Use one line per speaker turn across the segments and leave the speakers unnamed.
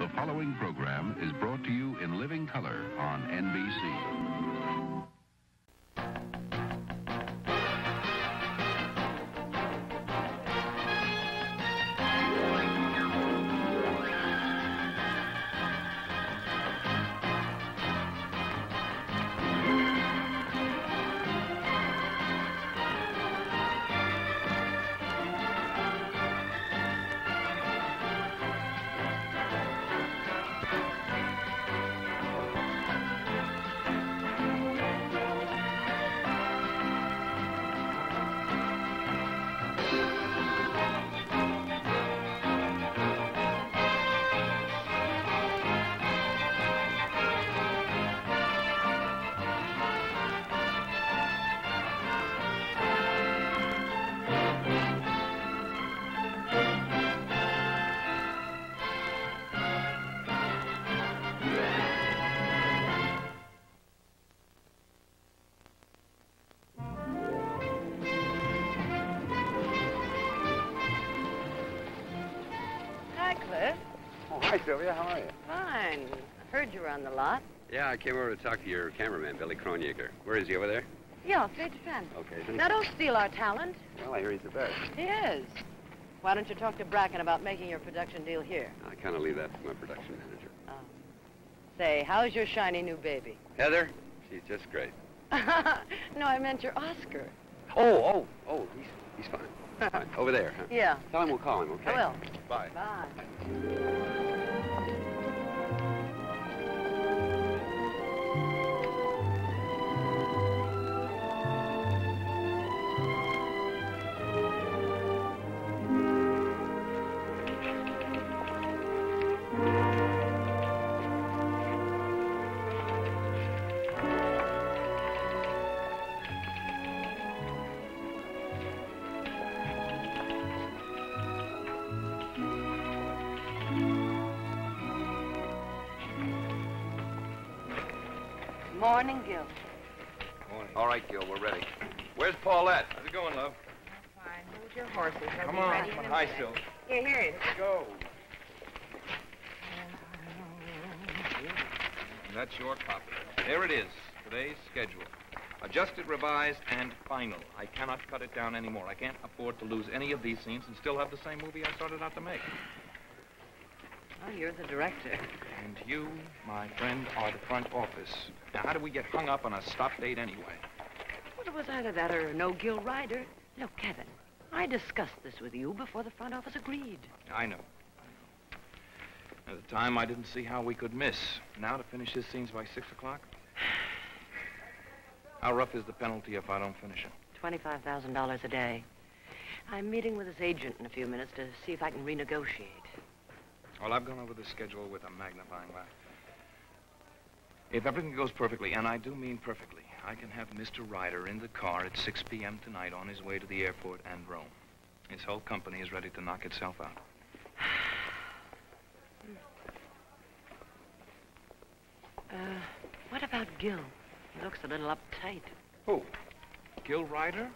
The following program is brought to you in living color on NBC.
Hi, Sylvia. How are you?
Fine. Heard you were on the lot.
Yeah, I came over to talk to your cameraman, Billy Kronjager. Where is he, over there?
Yeah, straight to fence.
Okay.
Now, don't steal our talent.
Well, I hear he's the best.
He is. Why don't you talk to Bracken about making your production deal here?
I kind of leave that to my production manager.
Oh. Say, how's your shiny new baby?
Heather? She's just great.
No, I meant your Oscar.
Oh, he's fine. Fine. Over there, huh?
Yeah.
Tell him we'll call him, okay?
I will.
Bye.
Bye. Morning, Gil.
Morning. All right, Gil, we're ready. Where's Paulette?
How's it going, love?
Fine. Hold your horses. They'll
Come
be
on.
ready in a
Hi,
minute.
Sil.
Here it is.
Let's go. And that's your copy. There it is. Today's schedule. Adjusted, revised, and final. I cannot cut it down anymore. I can't afford to lose any of these scenes and still have the same movie I started out to make.
Oh, you're the director.
And you, my friend, are the front office. Now, how do we get hung up on a stop date anyway?
Well, it was either that or no Gil Ryder. Look, Kevin, I discussed this with you before the front office agreed.
I know. At the time, I didn't see how we could miss. Now, to finish his scenes by 6 o'clock? How rough is the penalty if I don't finish it?
$25,000 a day. I'm meeting with his agent in a few minutes to see if I can renegotiate.
Well, I've gone over the schedule with a magnifying glass. If everything goes perfectly, and I do mean perfectly, I can have Mr. Ryder in the car at 6 p.m. tonight on his way to the airport and Rome. His whole company is ready to knock itself out.
What about Gil? He looks a little uptight.
Who? Gil Ryder?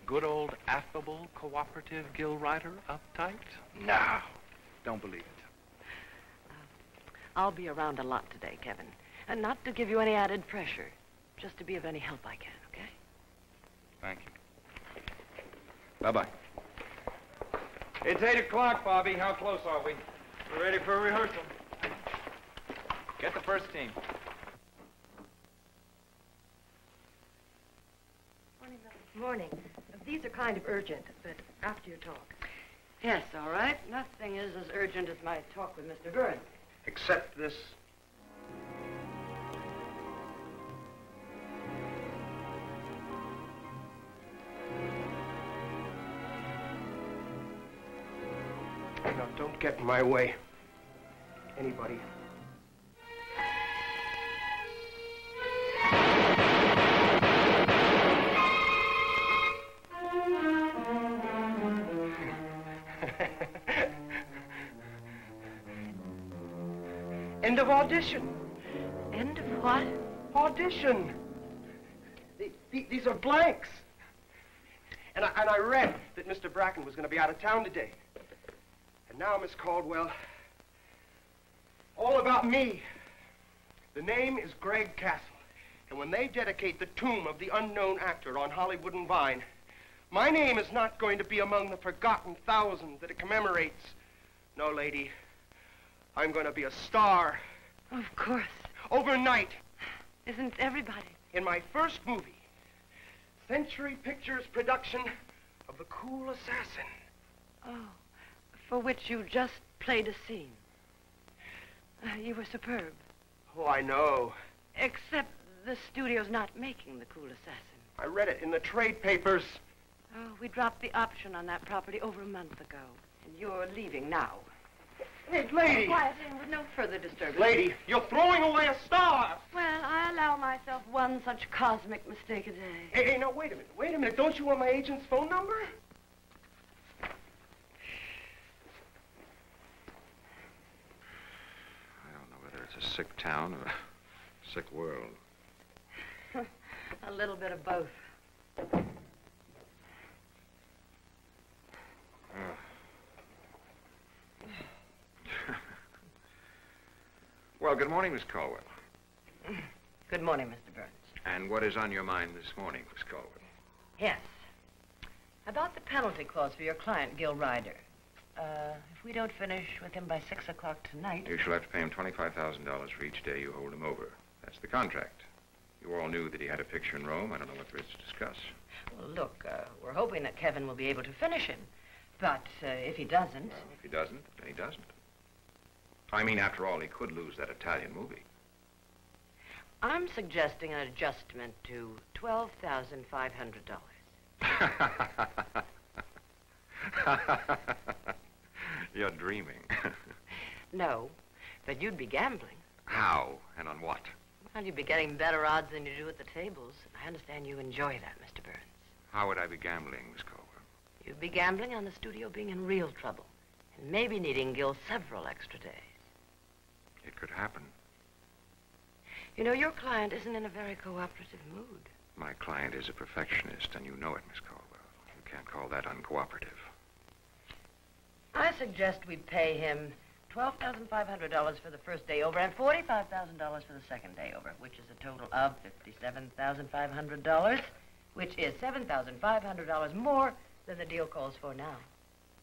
Good old affable, cooperative Gil Ryder uptight? No, don't believe it.
I'll be around a lot today, Kevin. And not to give you any added pressure. Just to be of any help I can, okay?
Thank you. Bye-bye.
It's 8 o'clock, Bobby. How close are we?
We're ready for rehearsal. Get the first team.
Morning. These are kind of urgent, but after your talk.
Yes, all right. Nothing is as urgent as my talk with Mr. Burns.
Except this.
Now, don't get in my way. Anybody. End of audition.
End of what?
Audition. These are blanks. And I read that Mr. Bracken was going to be out of town today. And now, Miss Caldwell, All about me. The name is Greg Castle. And when they dedicate the tomb of the unknown actor on Hollywood and Vine, my name is not going to be among the forgotten thousands that it commemorates. No, lady. I'm going to be a star.
Of course.
Overnight.
Isn't everybody?
In my first movie, Century Pictures production of The Cool Assassin.
Oh, for which you just played a scene. You were superb.
Oh, I know.
Except the studio's not making The Cool Assassin.
I read it in the trade papers.
Oh, we dropped the option on that property over a month ago. And you're leaving now.
Hey, lady!
Quiet, and with no further disturbance.
Lady, you're throwing away a star!
Well, I allow myself one such cosmic mistake a day.
Hey, now, wait a minute. Wait a minute. Don't you want my agent's phone number?
I don't know whether it's a sick town or a sick world.
A little bit of both.
Well, good morning, Miss Caldwell.
Good morning, Mr. Burns.
And what is on your mind this morning, Miss Caldwell?
Yes. About the penalty clause for your client, Gil Ryder. If we don't finish with him by 6 o'clock tonight...
You shall have to pay him $25,000 for each day you hold him over. That's the contract. You all knew that he had a picture in Rome. I don't know what there is to discuss.
Well, look, we're hoping that Kevin will be able to finish him. But if he doesn't...
Well, if he doesn't, then he doesn't. I mean, after all, he could lose that Italian movie.
I'm suggesting an adjustment to $12,500.
You're dreaming.
No, but you'd be gambling.
How and on what?
Well, you'd be getting better odds than you do at the tables. I understand you enjoy that, Mr. Burns.
How would I be gambling, Miss Caldwell?
You'd be gambling on the studio being in real trouble and maybe needing Gil several extra days.
It could happen.
You know, your client isn't in a very cooperative mood.
My client is a perfectionist, and you know it, Miss Caldwell. You can't call that uncooperative.
I suggest we pay him $12,500 for the first day over and $45,000 for the second day over, which is a total of $57,500, which is $7,500 more than the deal calls for now.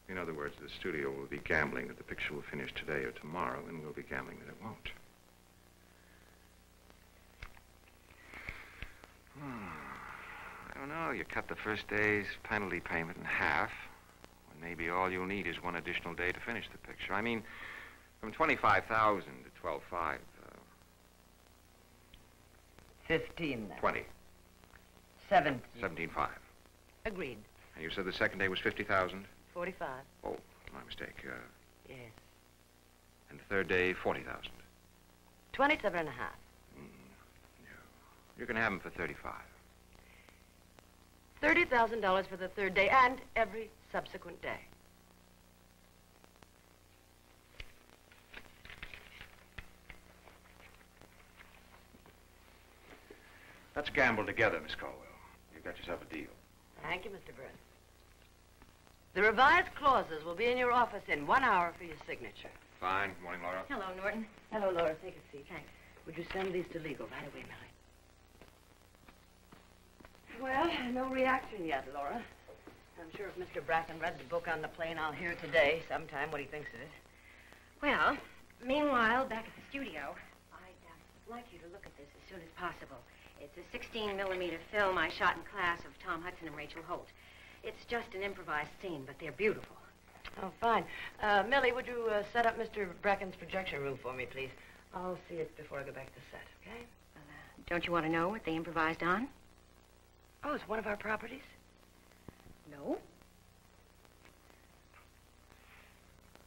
In other words, the studio will be gambling that the picture will finish today or tomorrow, and we'll be gambling that it won't. I don't know. You cut the first day's penalty payment in half, when maybe all you'll need is one additional day to finish the picture. I mean, from $25,000 to $12,500.
15 then.
20.
17.
17,500.
Agreed.
And you said the second day was 50,000?
45.
Oh, my mistake.
Yes.
And the third day, 40,000.
27 and a half.
You can have them for 35.
$30,000 for the third day and every subsequent day.
Let's gamble together, Miss Caldwell. You've got yourself a deal.
Thank you, Mr. Burns. The revised clauses will be in your office in 1 hour for your signature.
Fine. Morning, Laura.
Hello, Norton.
Hello, Laura. Take a seat.
Thanks.
Would you send these to legal right away, Millie? Well, no reaction yet, Laura. I'm sure if Mr. Bracken read the book on the plane, I'll hear today sometime what he thinks of it.
Well, meanwhile, back at the studio, I'd like you to look at this as soon as possible. It's a 16-millimeter film I shot in class of Tom Hudson and Rachel Holt. It's just an improvised scene, but they're beautiful.
Oh, fine. Millie, would you set up Mr. Bracken's projection room for me, please? I'll see it before I go back to set, okay?
Don't you want to know what they improvised on?
Oh, it's one of our properties?
No.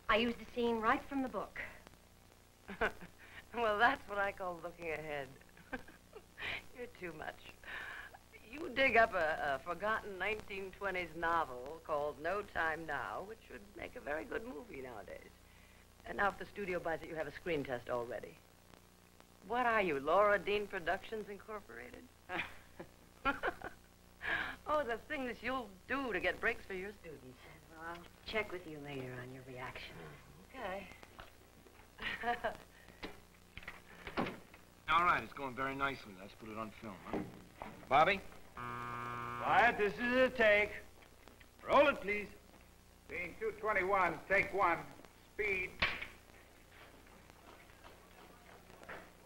I used the scene right from the book.
Well, that's what I call looking ahead. You're too much. You dig up a forgotten 1920s novel called No Time Now, which would make a very good movie nowadays. And now if the studio buys it, you have a screen test already. What are you, Laura Dean Productions Incorporated? Oh, the things you'll do to get breaks for your students.
Well, I'll check with you later on your reaction.
Okay.
right, it's going very nicely. Let's put it on film, huh? Bobby?
Quiet, this is a take. Roll it, please.
Scene 221, take one. Speed.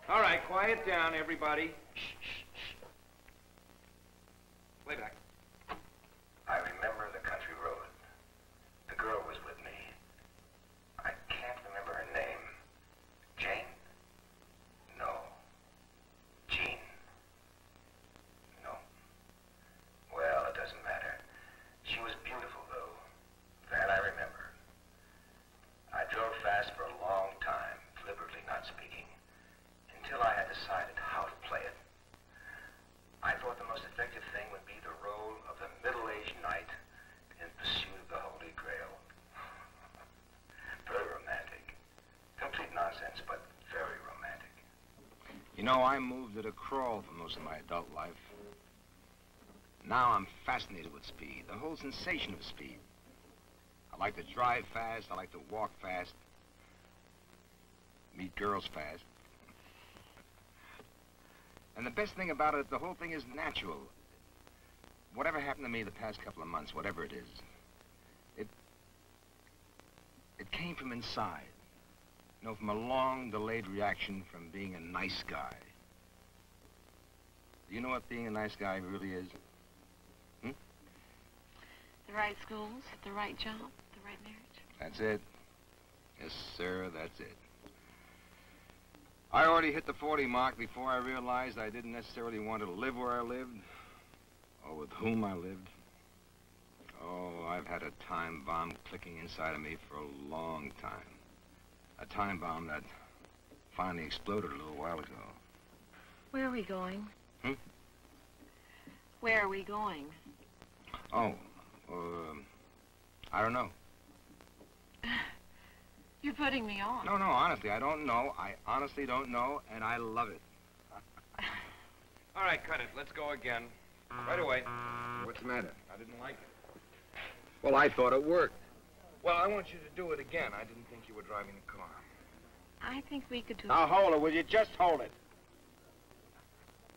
All right, quiet down, everybody.
Playback.
I remember the country road. The girl was with me. I can't remember her name. Jane? No. Jean? No. Well, it doesn't matter. She was beautiful, though. That I remember. I drove fast for a long time, deliberately not speaking, until I had decided how to play it. I thought the most effective thing would be the role of the middle-aged knight in pursuit of the Holy Grail. Very romantic. Complete nonsense, but very romantic.
You know, I moved at a crawl for most of my adult life. Now I'm fascinated with speed, the whole sensation of speed. I like to drive fast, I like to walk fast, meet girls fast. And the best thing about it, the whole thing is natural. Whatever happened to me the past couple of months, whatever it is, it came from inside. You know, from a long, delayed reaction from being a nice guy. Do you know what being a nice guy really is?
The right schools, the right job, the right marriage.
That's it. Yes, sir, that's it. I already hit the 40 mark before I realized I didn't necessarily want to live where I lived, or with whom I lived. Oh, I've had a time bomb clicking inside of me for a long time. A time bomb that finally exploded a little while ago.
Where are we going? Where are we going?
Oh, I don't know.
You're putting me on.
No, honestly, I don't know. I honestly don't know, and I love it.
All right, cut it. Let's go again. Right away.
What's the matter?
I didn't like it.
Well, I thought it worked. Well, I want you to do it again. I didn't think you were driving the car.
I think we could do
Now, hold it, will you? Just hold it.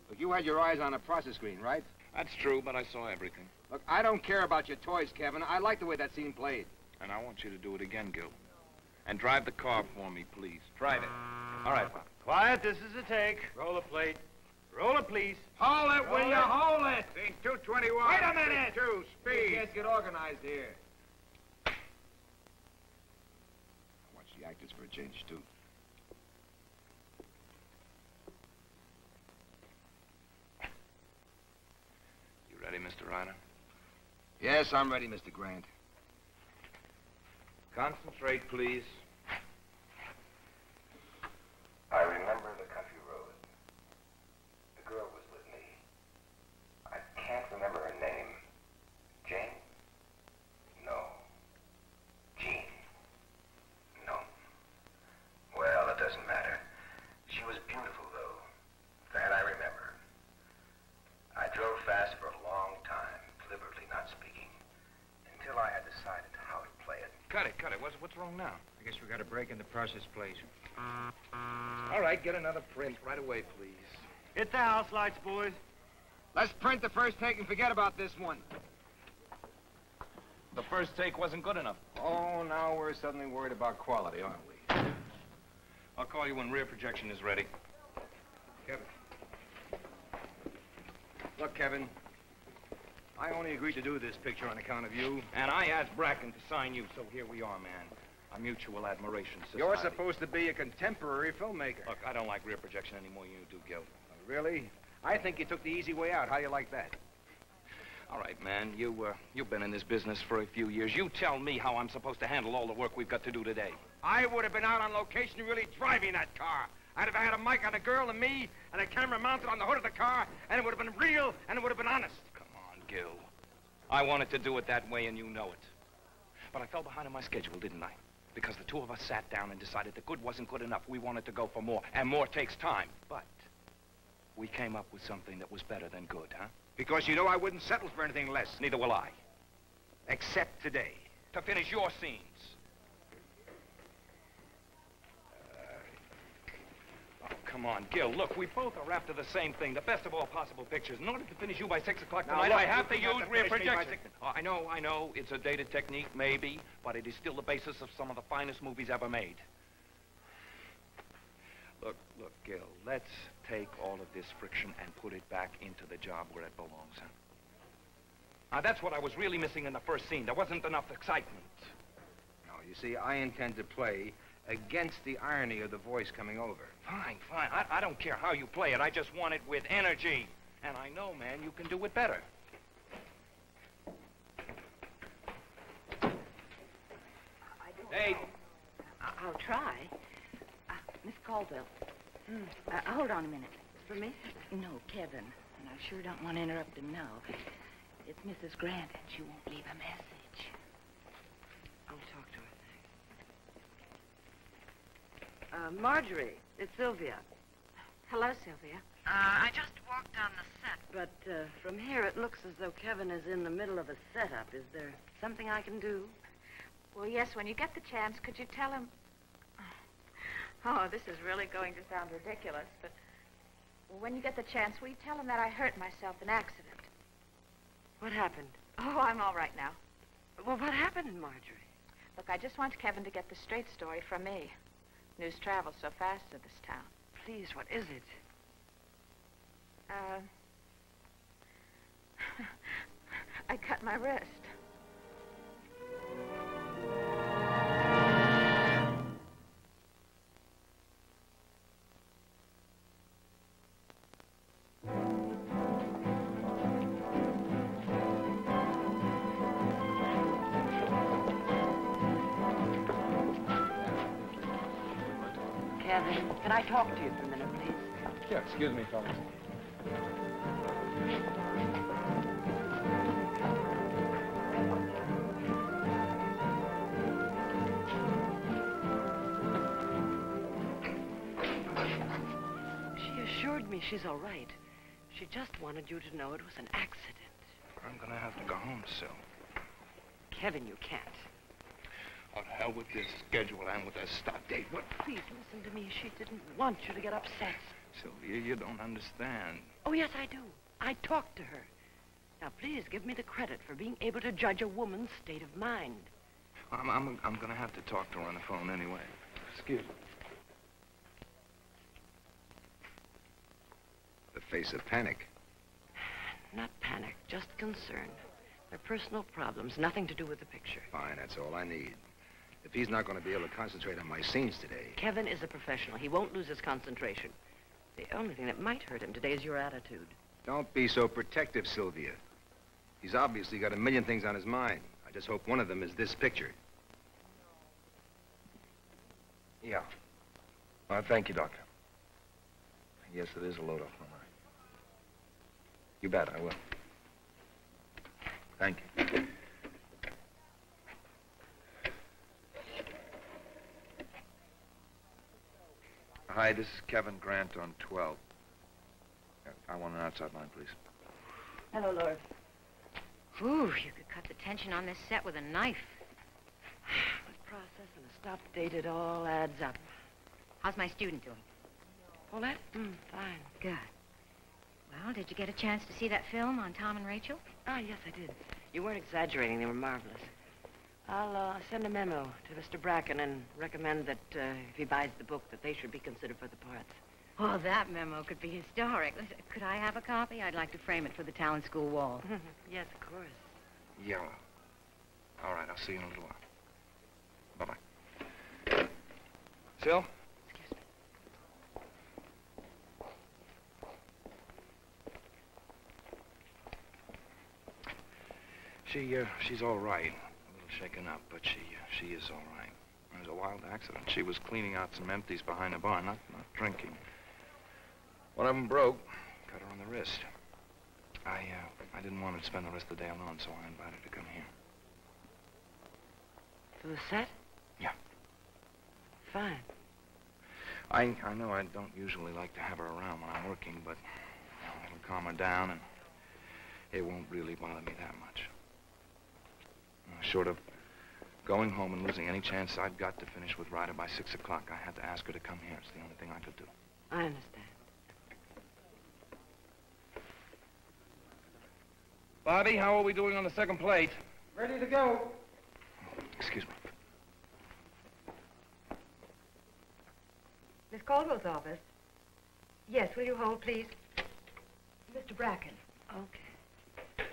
Look, you had your eyes on a process screen, right?
That's true, but I saw everything.
Look, I don't care about your toys, Kevin. I like the way that scene played.
And I want you to do it again, Gil. And drive the car for me, please. Drive it. All right, Bob. Quiet, this is a take. Roll a plate. Roll it, please.
Hold it, will you? Hold it. Scene 221.
Wait a minute.
Two, speed.
Let's get organized here. Watch the actors for a change, too.
You ready, Mr. Ryder?
Yes, I'm ready, Mr. Grant.
Concentrate, please.
I remember the country road. The girl was with me. I can't remember her name. Jane? No. Jean? No. Well, it doesn't matter. She was beautiful, though. That I remember. I drove fast for a long time, deliberately not speaking, until I had decided how to play it.
Cut it, cut it. What's wrong now?
I guess we got a break in the process, please.
All right, get another print right away, please.
Hit the house lights, boys.
Let's print the first take and forget about this one.
The first take wasn't good enough.
Oh, now we're suddenly worried about quality, aren't we?
I'll call you when rear projection is ready.
Kevin. Look, Kevin, I only agreed to do this picture on account of you.
And I asked Bracken to sign you, so here we are, man. A mutual admiration society.
You're supposed to be a contemporary filmmaker.
Look, I don't like rear projection any more than you do, Gil.
Really? I think you took the easy way out. How do you like that?
All right, man. You've been in this business for a few years. You tell me how I'm supposed to handle all the work we've got to do today.
I would have been out on location really driving that car. I'd have had a mic on the girl and me, and a camera mounted on the hood of the car, and it would have been real, and it would have been honest.
Come on, Gil. I wanted to do it that way, and you know it. But I fell behind on my schedule, didn't I? Because the two of us sat down and decided that good wasn't good enough. We wanted to go for more, and more takes time. But we came up with something that was better than good, huh?
Because you know I wouldn't settle for anything less.
Neither will I.
Except today.
To finish your scenes. Oh, come on, Gil. Look, we both are after the same thing, the best of all possible pictures. In order to finish you by 6 o'clock
Now,
tonight,
look,
I have to
you
use
have to
rear
finish me by
projection.
6.
Oh, I know. It's a dated technique, maybe, but it is still the basis of some of the finest movies ever made. Look, Gil, let's take all of this friction and put it back into the job where it belongs, huh? Now, that's what I was really missing in the first scene. There wasn't enough excitement.
No, you see, I intend to play against the irony of the voice coming over.
Fine. I don't care how you play it. I just want it with energy. And I know, man, you can do it better. Hey.
I'll try. Miss Caldwell. Hold on a minute.
It's for me?
No, Kevin. And I sure don't want to interrupt him now. It's Mrs. Grant, and she won't leave a message.
I'll talk to her. Marjorie, it's Sylvia.
Hello, Sylvia.
I just walked down the set. But from here, it looks as though Kevin is in the middle of a setup. Is there something I can do?
Well, yes, when you get the chance, could you tell him... Oh, this is really going to sound ridiculous, but... Well, when you get the chance, will you tell him that I hurt myself in accident?
What happened?
Oh, I'm all right now.
Well, what happened, Marjorie?
Look, I just want Kevin to get the straight story from me. News travels so fast in this town.
Please, what is it?
I cut my wrist.
Kevin, can I talk to you for a minute, please?
Yeah, excuse me, fellas.
She assured me she's all right. She just wanted you to know it was an accident.
I'm gonna have to go home, Sil.
Kevin, you can't.
Oh, to hell with this schedule and with this stop date. What?
Please listen to me. She didn't want you to get upset.
Sylvia, you don't understand.
Oh, yes, I do. I talked to her. Now, please give me the credit for being able to judge a woman's state of mind.
I'm gonna have to talk to her on the phone anyway. Excuse me. The face of panic.
Not panic, just concern. They're personal problems, nothing to do with the picture.
Fine, that's all I need. If he's not going to be able to concentrate on my scenes today...
Kevin is a professional. He won't lose his concentration. The only thing that might hurt him today is your attitude.
Don't be so protective, Sylvia. He's obviously got a million things on his mind. I just hope one of them is this picture. Yeah. Thank you, Doctor. Yes, it is a load off my mind. You bet, I will. Thank you. Hi, this is Kevin Grant on 12. I want an outside line, please.
Hello, Laura.
Ooh, you could cut the tension on this set with a knife.
With process and a stop date, it all adds up.
How's my student doing?
Paulette? Fine.
Good. Well, did you get a chance to see that film on Tom and Rachel?
Ah, yes, I did. You weren't exaggerating. They were marvelous. I'll send a memo to Mr. Bracken and recommend that if he buys the book, that they should be considered for the parts.
Oh, that memo could be historic. Could I have a copy? I'd like to frame it for the talent school wall.
Yes, of course.
Yeah. All right, I'll see you in a little while. Bye-bye. Sil?
Excuse me.
She's all right. A little shaken up, but she is all right. It was a wild accident. She was cleaning out some empties behind the bar, not drinking. One of them broke, cut her on the wrist. I didn't want her to spend the rest of the day alone, so I invited her to come here.
To the set?
Yeah.
Fine.
I know I don't usually like to have her around when I'm working, but it'll calm her down, and it won't really bother me that much. Short of going home and losing any chance I've got to finish with Ryder by 6 o'clock, I had to ask her to come here. It's the only thing I could do.
I understand.
Bobby, how are we doing on the second plate?
Ready to go.
Excuse me.
Miss Caldwell's office. Yes, will you hold, please? Mr. Bracken.
Okay.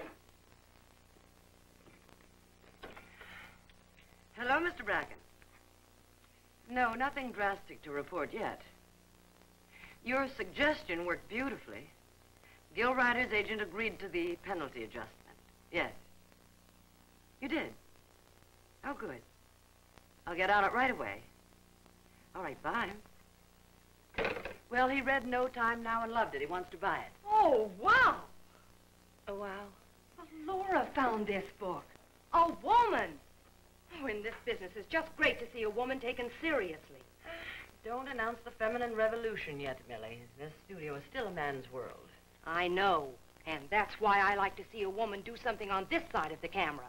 Hello, Mr. Bracken. No, nothing drastic to report yet. Your suggestion worked beautifully. Gil Ryder's agent agreed to the penalty adjustment. Yes. You did? Oh, good. I'll get on it right away. All right, bye. Well, he read No Time Now and loved it. He wants to buy it.
Oh, wow.
Oh, wow.
Well, Laura found this book. A woman. Oh, in this business, it's just great to see a woman taken seriously.
Don't announce the feminine revolution yet, Millie. This studio is still a man's world.
I know, and that's why I like to see a woman do something on this side of the camera,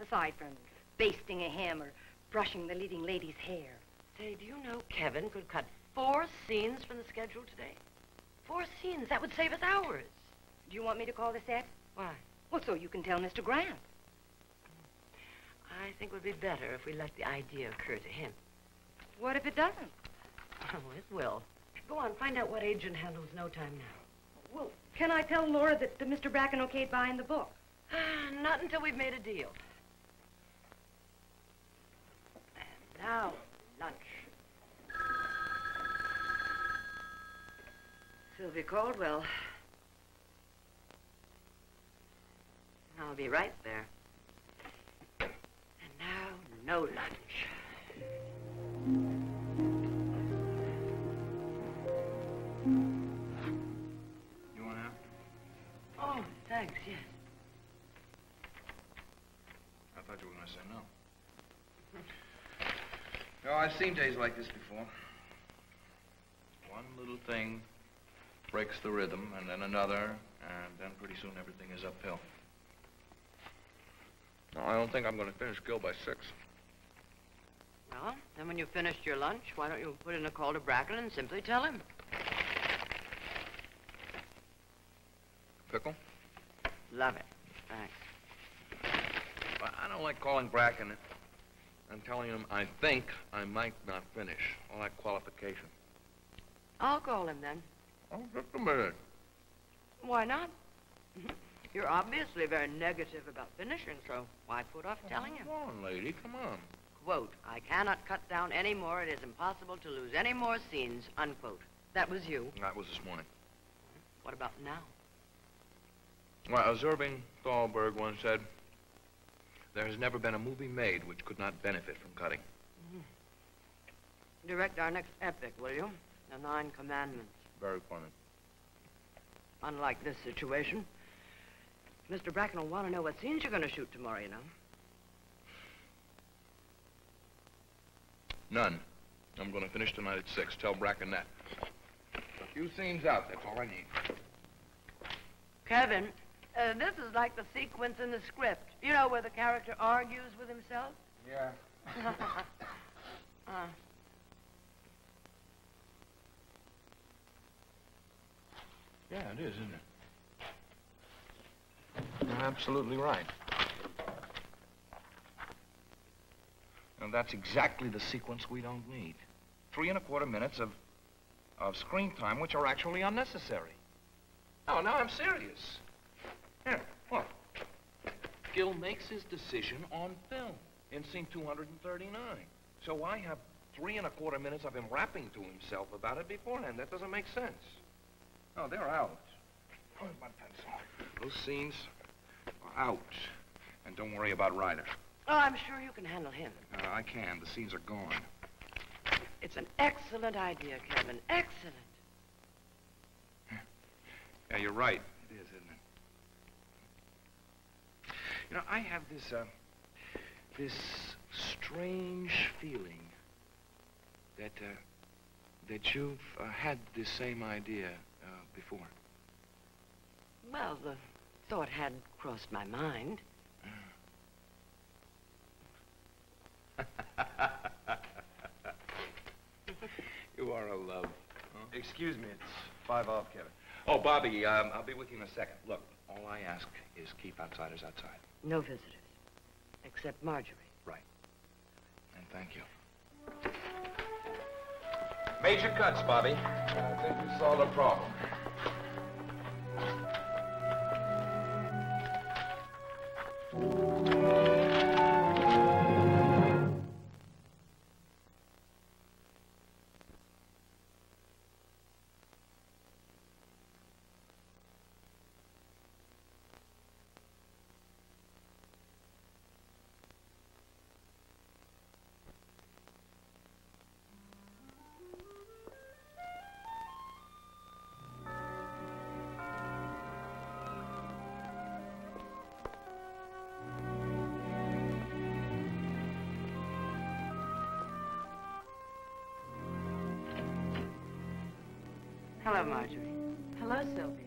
aside from basting a hem or brushing the leading lady's hair.
Say, do you know Kevin could cut 4 scenes from the schedule today? 4 scenes. That would save us hours.
Do you want me to call the set?
Why?
Well, so you can tell Mr. Grant.
I think it would be better if we let the idea occur to him.
What if it doesn't?
Oh, it will. Go on, find out what agent handles No Time Now.
Well, can I tell Laura that Mr. Bracken okayed buying the book?
Not until we've made a deal. And now, lunch. Sylvia Caldwell. I'll be right there. And now, no lunch.
You want to?
Oh, thanks, yes.
I thought you were going to say no. No, I've seen days like this before. One little thing breaks the rhythm, and then another, and then pretty soon everything is uphill. No, I don't think I'm going to finish Gil by 6.
Well, then when you've finished your lunch, why don't you put in a call to Bracken and simply tell him?
Pickle?
Love it. Thanks.
Well, I don't like calling Bracken and telling him I think I might not finish. All that qualification.
I'll call him then.
Oh, just a minute.
Why not? You're obviously very negative about finishing, so why put off telling him?
Come on, lady, come on.
Quote, I cannot cut down any more. It is impossible to lose any more scenes, unquote. That was you.
That was this morning.
What about now?
Well, Irving Thalberg once said, there has never been a movie made which could not benefit from cutting.
Direct our next epic, will you? The 9 Commandments.
Very funny.
Unlike this situation, Mr. Bracken will want to know what scenes you're going to shoot tomorrow, you know.
None. I'm going to finish tonight at 6. Tell Bracken that. A few scenes out, that's all I need.
Kevin, this is like the sequence in the script. You know, where the character argues with himself?
Yeah. Yeah, it is, isn't it? You're absolutely right. And that's exactly the sequence we don't need. 3 1/4 minutes of screen time, which are actually unnecessary. Oh, no, I'm serious. Here, look. Gil makes his decision on film in scene 239. So I have 3 1/4 minutes of him rapping to himself about it beforehand. That doesn't make sense. Oh, they're out. Where's my pencil? Those scenes are out. And don't worry about Ryder.
Oh, I'm sure you can handle him.
I can. The scenes are gone.
It's an excellent idea, Kevin. Excellent.
Yeah, you're right. It is, isn't it? You know, I have this strange feeling that you've had this same idea before.
Well, the thought had crossed my mind.
You are a love.
Excuse me, it's 5 off, Kevin.
Oh, Bobby, I'll be with you in a second. Look, all I ask is keep outsiders outside.
No visitors. Except Marjorie.
Right. And thank you.
Major cuts, Bobby. I think we solved the problem.
Hello, Marjorie.
Hello, Sylvia.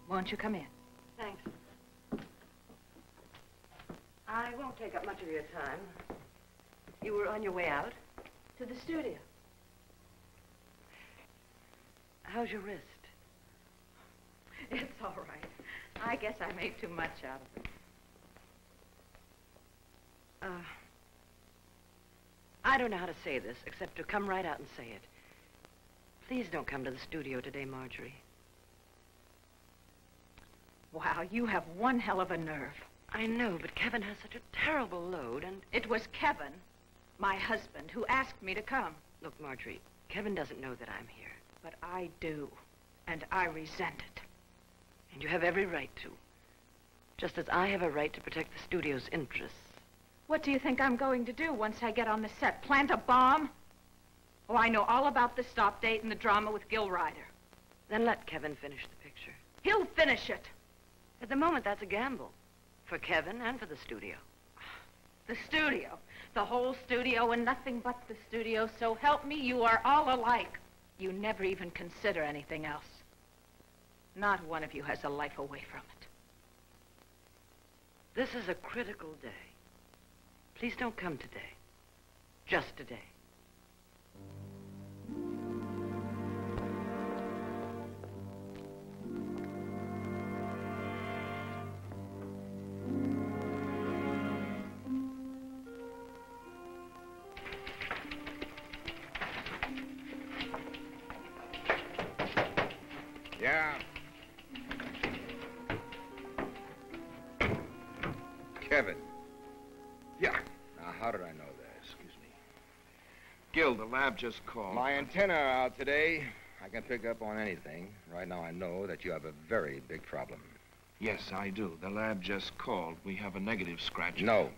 Won't you come in?
Thanks. I won't take up much of your time. You were on your way out?
To the studio.
How's your wrist?
It's all right. I guess I made too much out of it.
I don't know how to say this, except to come right out and say it. Please don't come to the studio today, Marjorie.
Wow, you have one hell of a nerve.
I know, but Kevin has such a terrible load, and...
It was Kevin, my husband, who asked me to come.
Look, Marjorie, Kevin doesn't know that I'm here.
But I do, and I resent it.
And you have every right to. Just as I have a right to protect the studio's interests.
What do you think I'm going to do once I get on the set? Plant a bomb? Oh, I know all about the stop date and the drama with Gil Ryder.
Then let Kevin finish the picture.
He'll finish it.
At the moment, that's a gamble. For Kevin and for the studio.
The studio. The whole studio and nothing but the studio. So help me, you are all alike. You never even consider anything else. Not one of you has a life away from it.
This is a critical day. Please don't come today. Just today.
Yeah. Kevin.
Yeah.
Now, how did I know that?
Excuse me. Gil, the lab just called.
My antenna are out today. I can pick up on anything. Right now, I know that you have a very big problem.
Yes, I do. The lab just called. We have a negative scratch.
No.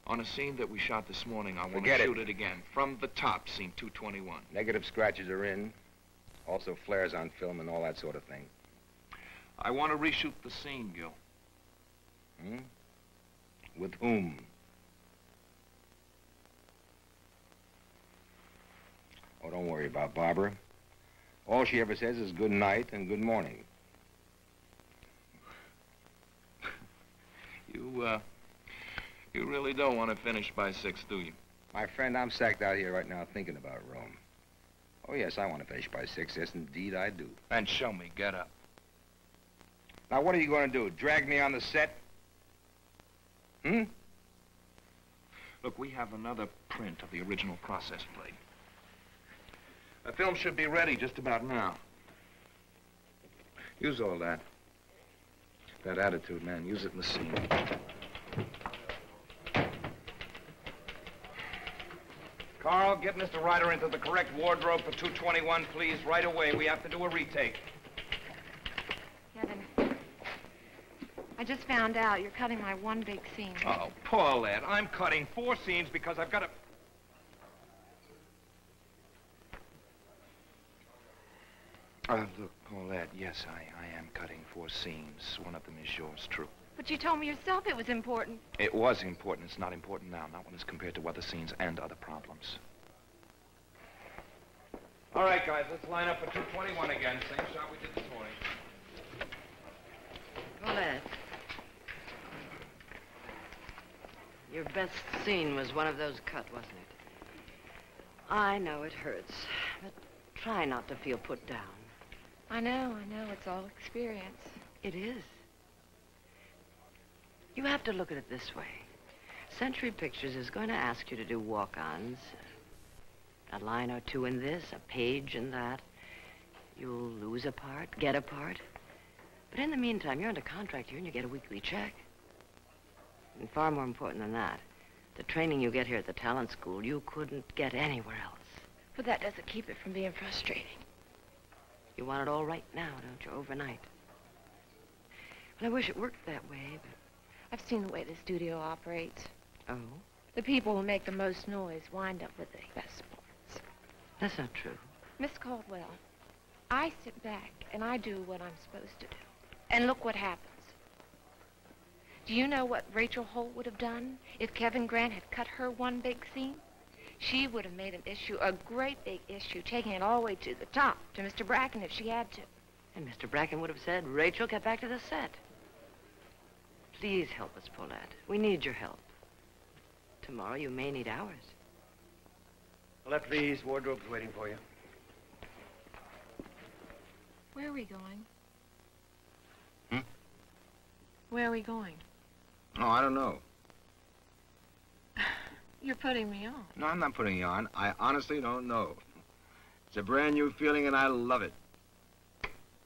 On a scene that we shot this morning, I want to
Forget it.
shoot it again. From the top, scene 221.
Negative scratches are in. Also flares on film and all that sort of thing.
I want to reshoot the scene, Gil.
Hmm? With whom? Oh, don't worry about Barbara. All she ever says is good night and good morning.
You really don't want to finish by 6, do you?
My friend, I'm sacked out here right now thinking about Rome. Oh, yes, I want to finish by 6. Yes, indeed, I do.
And show me. Get up.
Now, what are you going to do? Drag me on the set? Hmm?
Look, we have another print of the original process plate. The film should be ready just about now. Use all that. That attitude, man. Use it in the scene. Carl, get Mr. Ryder into the correct wardrobe for 221, please, right away. We have to do a retake.
Kevin, I just found out you're cutting my one big scene.
Oh, Paulette, I'm cutting 4 scenes because I've got to... Look, Paulette, yes, I am cutting 4 scenes. One of them is yours, true.
But you told me yourself it was important.
It was important. It's not important now. Not when it's compared to other scenes and other problems. All right, guys, let's line up for 221 again. Same shot we did this morning.
Paulette. Your best scene was one of those cut, wasn't it? I know it hurts, but try not to feel put down.
I know. It's all experience.
It is. You have to look at it this way. Century Pictures is going to ask you to do walk-ons. A line or two in this, a page in that. You'll lose a part, get a part. But in the meantime, you're under contract here and you get a weekly check. And far more important than that, the training you get here at the talent school, you couldn't get anywhere else.
But that doesn't keep it from being frustrating.
You want it all right now, don't you, overnight? Well, I wish it worked that way, but...
I've seen the way the studio operates.
Oh?
The people who make the most noise wind up with the best parts.
That's not true.
Miss Caldwell, I sit back and I do what I'm supposed to do. And look what happens. Do you know what Rachel Holt would have done if Kevin Grant had cut her one big scene? She would have made an issue, a great big issue, taking it all the way to the top, to Mr. Bracken if she had to.
And Mr. Bracken would have said, Rachel, get back to the set. Please help us, Paulette. We need your help. Tomorrow you may need ours.
Left these wardrobes waiting for you.
Where are we going?
Hmm?
Where are we going?
Oh, I don't know.
You're putting me on.
No, I'm not putting you on. I honestly don't know. It's a brand new feeling, and I love it.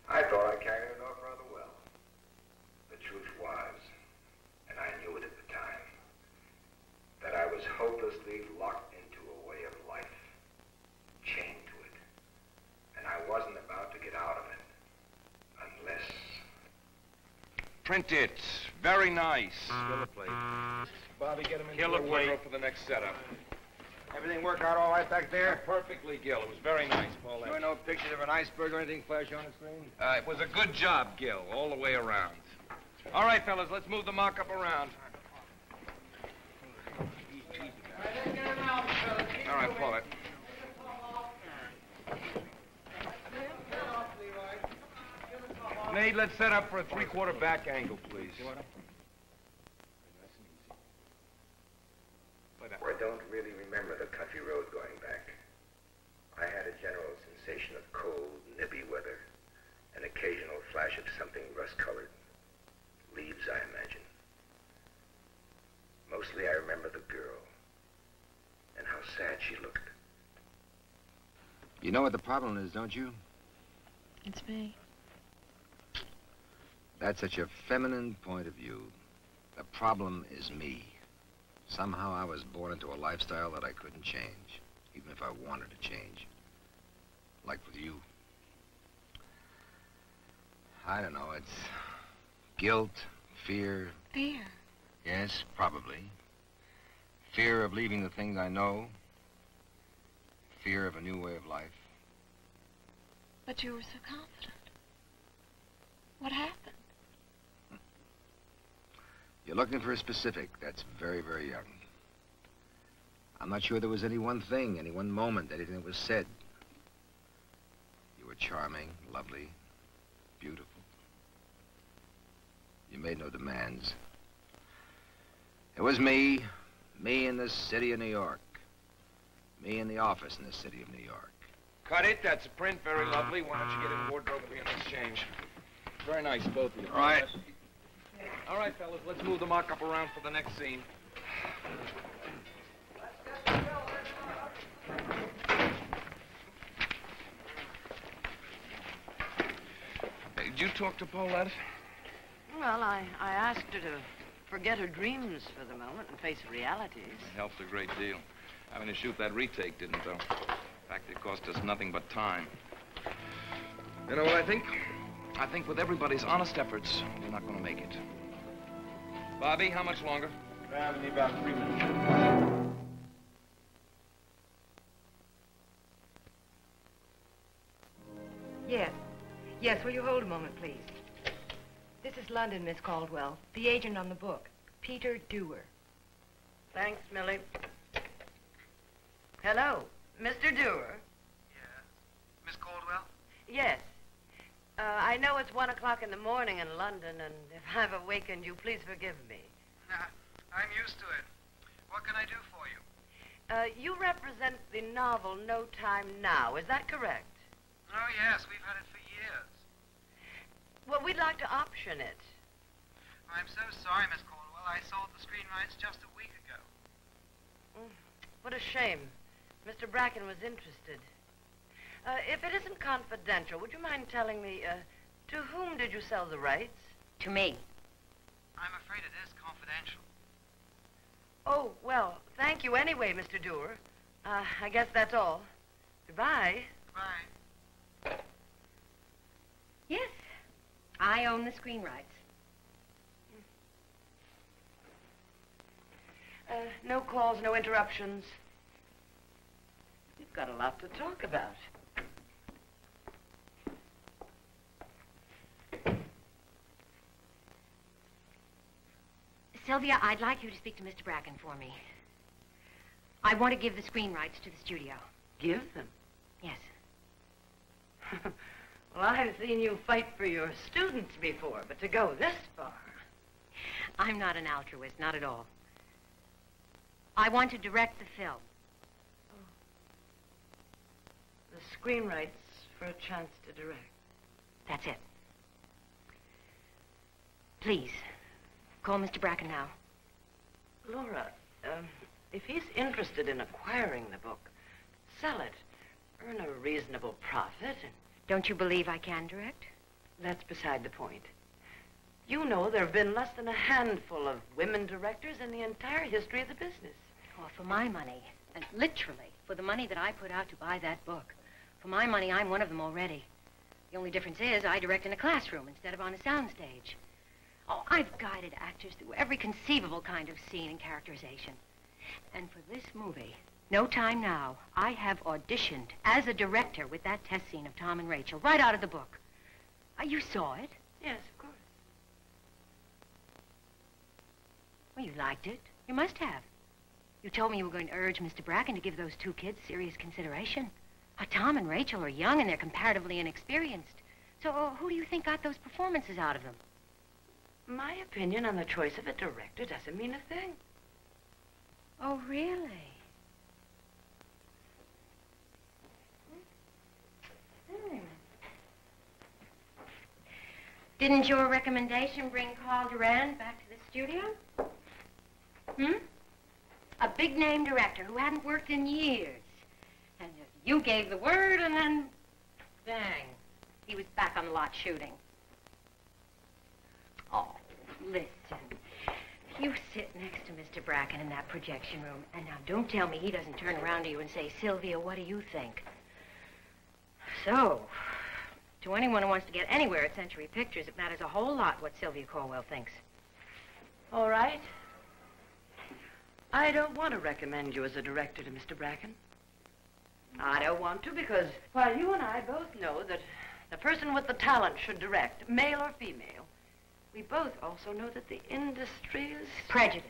I thought I carried it off rather well. The truth was, and I knew it at the time, that I was hopelessly locked into a way of life, chained to it, and I wasn't about to get out of it, unless...
Print it. Very nice.
Killer plate.
Bobby, get him into
Killer
the
plate.
wardrobe for the next setup.
Everything work out all right back there?
Perfectly, Gil. It was very nice, Paulette.
There were no pictures of an iceberg or anything flash on the screen?
It was a good job, Gil, all the way around. All right, fellas, let's move the mock-up around. All right, Paulette. Nate, let's set up for a three-quarter back angle, please.
I don't really remember the country road going back. I had a general sensation of cold, nippy weather, an occasional flash of something rust-colored. Leaves, I imagine. Mostly I remember the girl and how sad she looked.
You know what the problem is, don't you?
It's me.
That's such a feminine point of view. The problem is me. Somehow I was born into a lifestyle that I couldn't change, even if I wanted to change. Like with you. I don't know, it's guilt, fear.
Fear?
Yes, probably. Fear of leaving the things I know. Fear of a new way of life.
But you were so confident. What happened?
You're looking for a specific. That's very, very young. I'm not sure there was any one thing, any one moment, anything that was said. You were charming, lovely, beautiful. You made no demands. It was me in the city of New York. Me in the office in the city of New York.
Cut it. That's a print. Very lovely. Why don't you get in the wardrobe and be in this change? Very nice, both of you.
All right.
All right, fellas, let's move the mock-up around for the next scene. Hey, did you talk to Paulette?
Well, I asked her to forget her dreams for the moment and face realities.
It helped a great deal. Having to shoot that retake didn't, though. In fact, it cost us nothing but time. You know what I think? I think with everybody's honest efforts, we're not going to make it. Bobby, how much longer?
Only about 3 minutes.
Yes. Yes, will you hold a moment, please? This is London, Miss Caldwell. The agent on the book, Peter Dewar.
Thanks, Millie. Hello, Mr. Dewar.
Yeah. Miss Caldwell?
Yes. I know it's 1 o'clock in the morning in London, and if I've awakened you, please forgive me.
I'm used to it. What can I do for you?
You represent the novel No Time Now. Is that correct?
Oh, yes. We've had it for years.
Well, we'd like to option it.
I'm so sorry, Miss Caldwell. I sold the screen rights just a week ago.
What a shame. Mr. Bracken was interested. If it isn't confidential, would you mind telling me, to whom did you sell the rights?
To me.
I'm afraid it is confidential.
Oh, well, thank you anyway, Mr. Dewar. I guess that's all. Goodbye.
Goodbye.
Yes. I own the screen rights.
No calls, no interruptions. You've got a lot to talk about.
Sylvia, I'd like you to speak to Mr. Bracken for me. I want to give the screen rights to the studio.
Give them?
Yes.
Well, I've seen you fight for your students before, but to go this far...
I'm not an altruist, not at all. I want to direct the film.
The screen rights for a chance to direct.
That's it. Please, call Mr. Bracken now.
Laura, if he's interested in acquiring the book, sell it. Earn a reasonable profit. And...
Don't you believe I can direct?
That's beside the point. You know there have been less than a handful of women directors in the entire history of the business.
Oh, for my money, and literally for the money that I put out to buy that book. For my money, I'm one of them already. The only difference is I direct in a classroom instead of on a soundstage. Oh, I've guided actors through every conceivable kind of scene and characterization. And for this movie, No Time Now, I have auditioned as a director with that test scene of Tom and Rachel right out of the book. You saw it?
Yes, of course.
Well, you liked it. You must have. You told me you were going to urge Mr. Bracken to give those two kids serious consideration. Tom and Rachel are young and they're comparatively inexperienced. So who do you think got those performances out of them?
My opinion on the choice of a director doesn't mean a thing.
Oh, really? Didn't your recommendation bring Carl Durand back to the studio? A big-name director who hadn't worked in years. And you gave the word, and then, bang, he was back on the lot shooting. Oh, listen. You sit next to Mr. Bracken in that projection room, and now don't tell me he doesn't turn around to you and say, Sylvia, what do you think? So, to anyone who wants to get anywhere at Century Pictures, it matters a whole lot what Sylvia Corwell thinks.
All right. I don't want to recommend you as a director to Mr. Bracken. I don't want to because, while you and I both know that the person with the talent should direct, male or female, we both also know that the industry is...
prejudiced.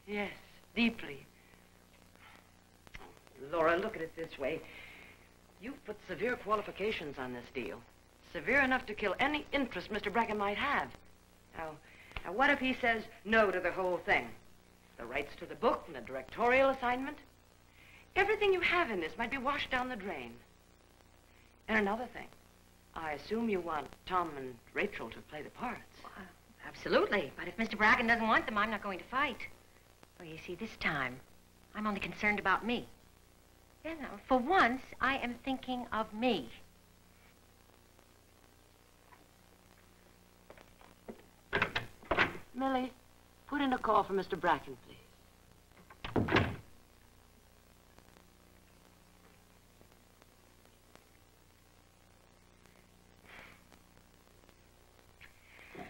Yes, deeply. Laura, look at it this way. You've put severe qualifications on this deal. Severe enough to kill any interest Mr. Bracken might have. Now, what if he says no to the whole thing? The rights to the book and the directorial assignment? Everything you have in this might be washed down the drain. And another thing. I assume you want Tom and Rachel to play the parts.
Well, absolutely. But if Mr. Bracken doesn't want them, I'm not going to fight. Well, you see, this time, I'm only concerned about me. You know, for once, I am thinking of me.
Millie, put in a call for Mr. Bracken, please.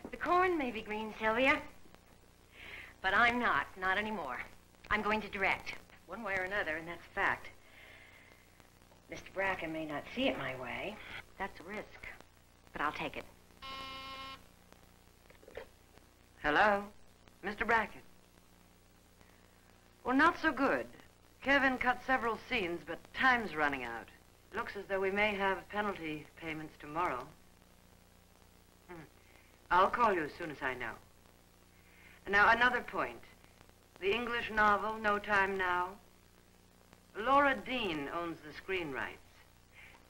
The corn may be green, Sylvia, but I'm not anymore. I'm going to direct, one way or another, and that's a fact. Mr. Bracken may not see it my way. That's a risk, but I'll take it.
Hello? Mr. Bracken? Well, not so good. Kevin cut several scenes, but time's running out. Looks as though we may have penalty payments tomorrow. I'll call you as soon as I know. Now, another point. The English novel, No Time Now, Laura Dean owns the screen rights.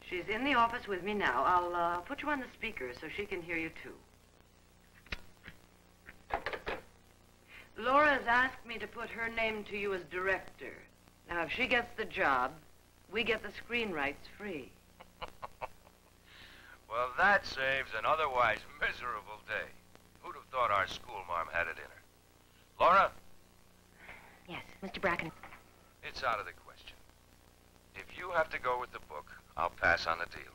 She's in the office with me now. I'll put you on the speaker so she can hear you, too. Laura has asked me to put her name to you as director. Now, if she gets the job, we get the screen rights free.
Well, that saves an otherwise miserable day. Who'd have thought our schoolmarm had it in her? Laura?
Yes, Mr. Bracken.
It's out of the question. If you have to go with the book, I'll pass on the deal.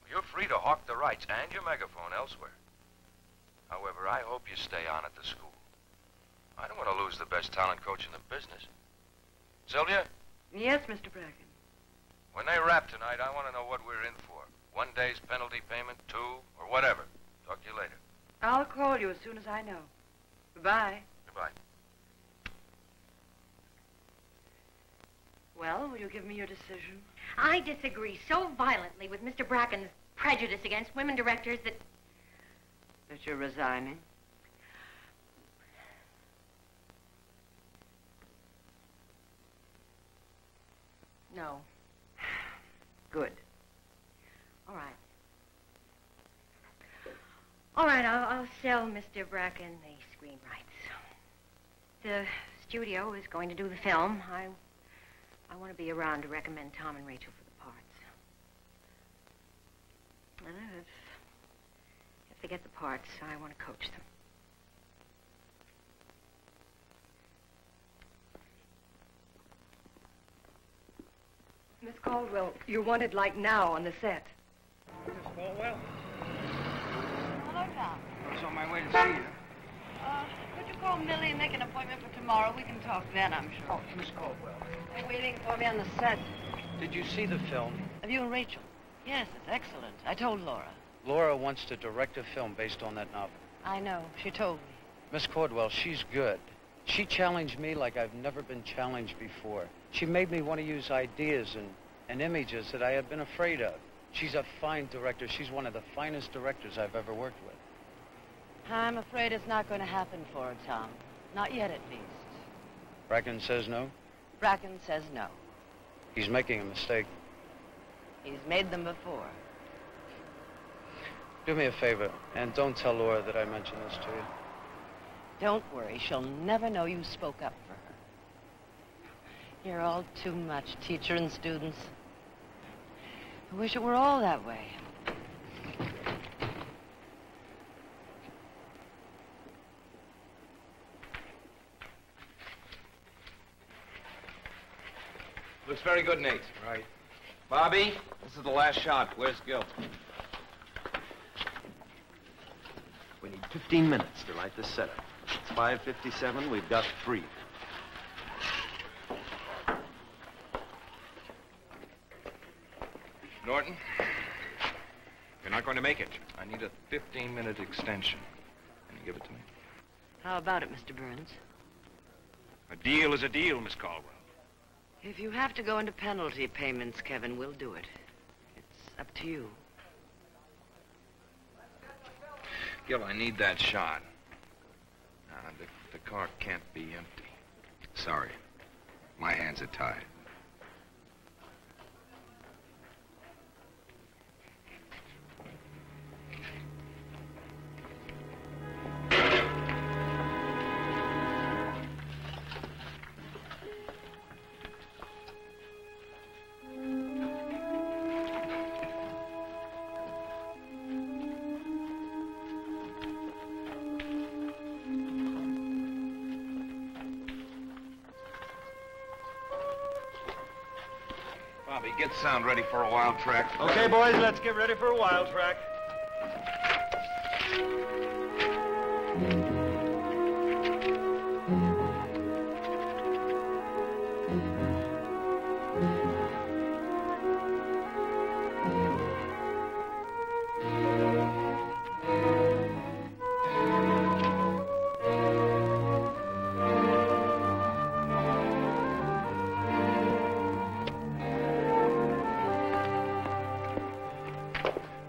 You're free to hawk the rights and your megaphone elsewhere. However, I hope you stay on at the school. I don't want to lose the best talent coach in the business. Sylvia?
Yes, Mr. Bracken.
When they wrap tonight, I want to know what we're in for. 1 day's penalty payment, 2, or whatever. Talk to you later.
I'll call you as soon as I know. Goodbye.
Goodbye.
Well, will you give me your decision?
I disagree so violently with Mr. Bracken's prejudice against women directors that...
That you're resigning?
No.
Good.
All right. All right, I'll sell Mr. Bracken the screen rights. The studio is going to do the film. I want to be around to recommend Tom and Rachel for the parts. And if they get the parts, I want to coach them.
Miss Caldwell, you're wanted like now on the set.
Miss Caldwell?
Hello, Tom.
I was on my way to see you.
Could you call Millie and make an appointment for tomorrow? We can talk then, I'm sure.
Oh, Miss Caldwell.
They're waiting for me on the set.
Did you see the film?
Of you and Rachel? Yes, it's excellent. I told Laura.
Laura wants to direct a film based on that novel.
I know. She told me.
Miss Caldwell, she's good. She challenged me like I've never been challenged before. She made me want to use ideas and images that I had been afraid of. She's a fine director. She's one of the finest directors I've ever worked with.
I'm afraid it's not going to happen for her, Tom. Not yet, at least.
Bracken says no?
Bracken says no.
He's making a mistake.
He's made them before.
Do me a favor, and don't tell Laura that I mentioned this to you.
Don't worry. She'll never know you spoke up for her. You're all too much, teacher and students. I wish it were all that way.
Looks very good, Nate.
Right.
Bobby, this is the last shot. Where's Gil?
We need 15 minutes to light this setup. It's 5:57. We've got 3.
Norton, you're not going to make it. I need a 15-minute extension. Can you give it to me?
How about it, Mr. Burns?
A deal is a deal, Miss Caldwell.
If you have to go into penalty payments, Kevin, we'll do it. It's up to you.
Gil, I need that shot. The car can't be empty.
Sorry. My hands are tied.
Bobby, get sound ready for a wild track.
Okay, boys, let's get ready for a wild track.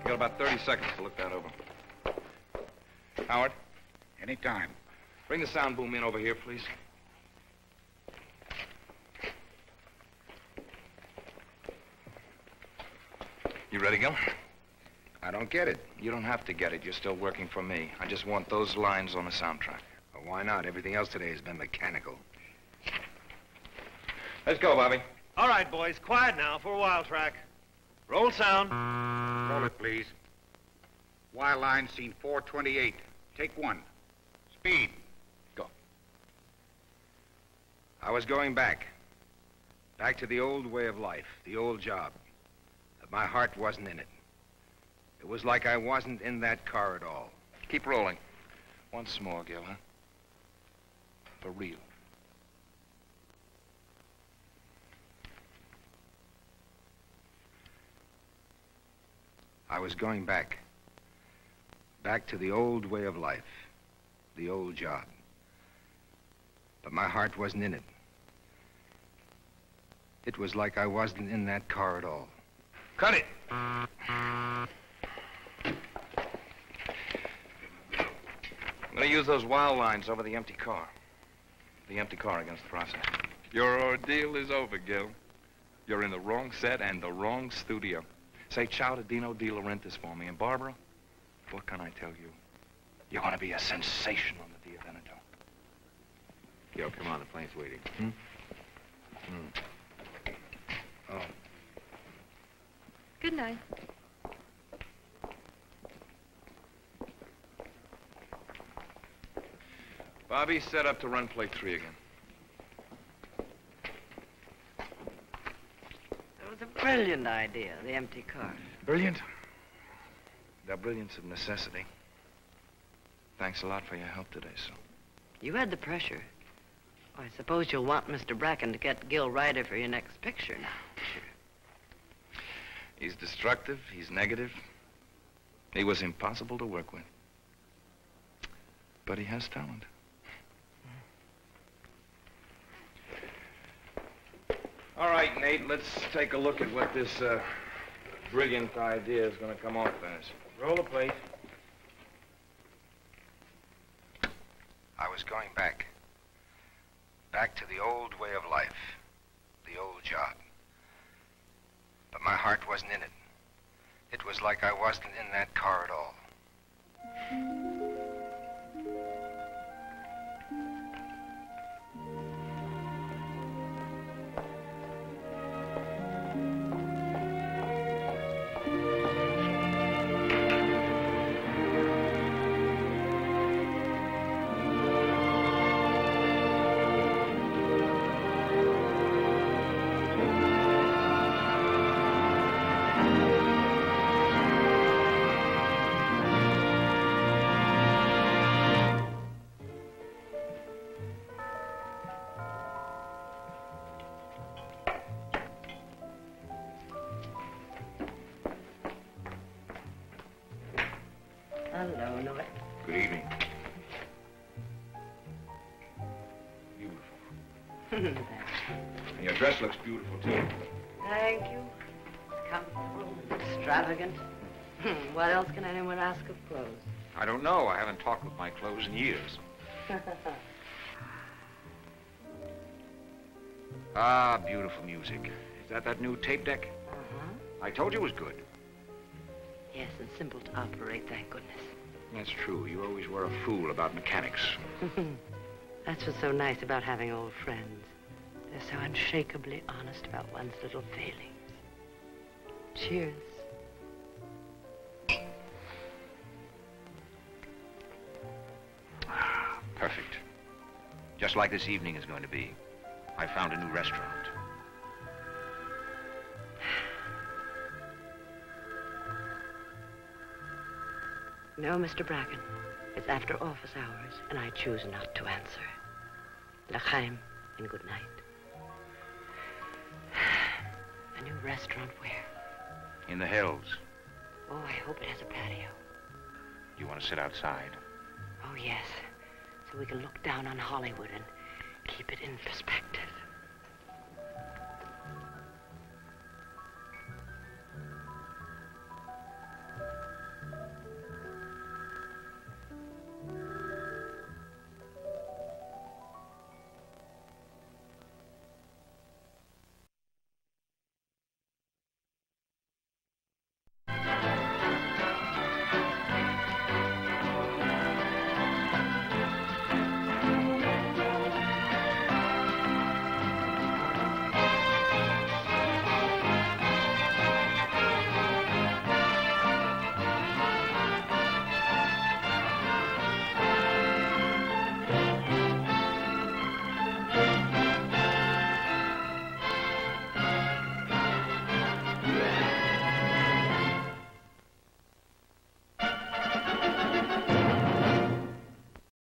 Got about 30 seconds to look that over. Howard?
Anytime.
Bring the sound boom in over here, please. You ready, Gil?
I don't get it.
You don't have to get it. You're still working for me. I just want those lines on the soundtrack.
Well, why not? Everything else today has been mechanical.
Let's go, Bobby.
All right, boys. Quiet now for a wild track. Roll sound.
Roll it, please. Wild line, scene 428. Take one. Speed.
Go.
I was going back. Back to the old way of life, the old job. But my heart wasn't in it. It was like I wasn't in that car at all.
Keep rolling. Once more, Gil, huh? For real.
I was going back. Back to the old way of life, the old job. But my heart wasn't in it. It was like I wasn't in that car at all.
Cut it! I'm going to use those wild lines over the empty car. The empty car against the process.
Your ordeal is over, Gil. You're in the wrong set and the wrong studio. Say ciao to Dino De Laurentiis for me. And Barbara, what can I tell you? You're going to be a sensation on the Via Veneto.
Yo, come on, the plane's waiting. Oh.
Good night.
Bobby, set up to run play 3 again.
It was a brilliant idea, the empty car.
Brilliant? The brilliance of necessity. Thanks a lot for your help today, Sue.
You had the pressure. Oh, I suppose you'll want Mr. Bracken to get Gil Ryder for your next picture now.
He's destructive, he's negative. He was impossible to work with. But he has talent. All right, Nate, let's take a look at what this brilliant idea is going to come off as.
Roll the plate. I was going back. Back to the old way of life, the old job. But my heart wasn't in it. It was like I wasn't in that car at all.
Hello, Noel.
Good evening. Beautiful. And your dress looks beautiful, too.
Thank you. Comfortable, extravagant. What else can anyone ask of clothes?
I don't know. I haven't talked with my clothes in years. Ah, beautiful music. Is that new tape deck?
Uh-huh.
I told you it was good.
Yes, and simple to operate, thank goodness.
That's true. You always were a fool about mechanics.
That's what's so nice about having old friends. They're so unshakably honest about one's little failings. Cheers.
Perfect. Just like this evening is going to be. I found a new restaurant.
No, Mr. Bracken. It's after office hours, and I choose not to answer. L'chaim, and good night. A new restaurant where?
In the hills.
Oh, I hope it has a patio.
You want to sit outside?
Oh, yes. So we can look down on Hollywood and keep it in perspective.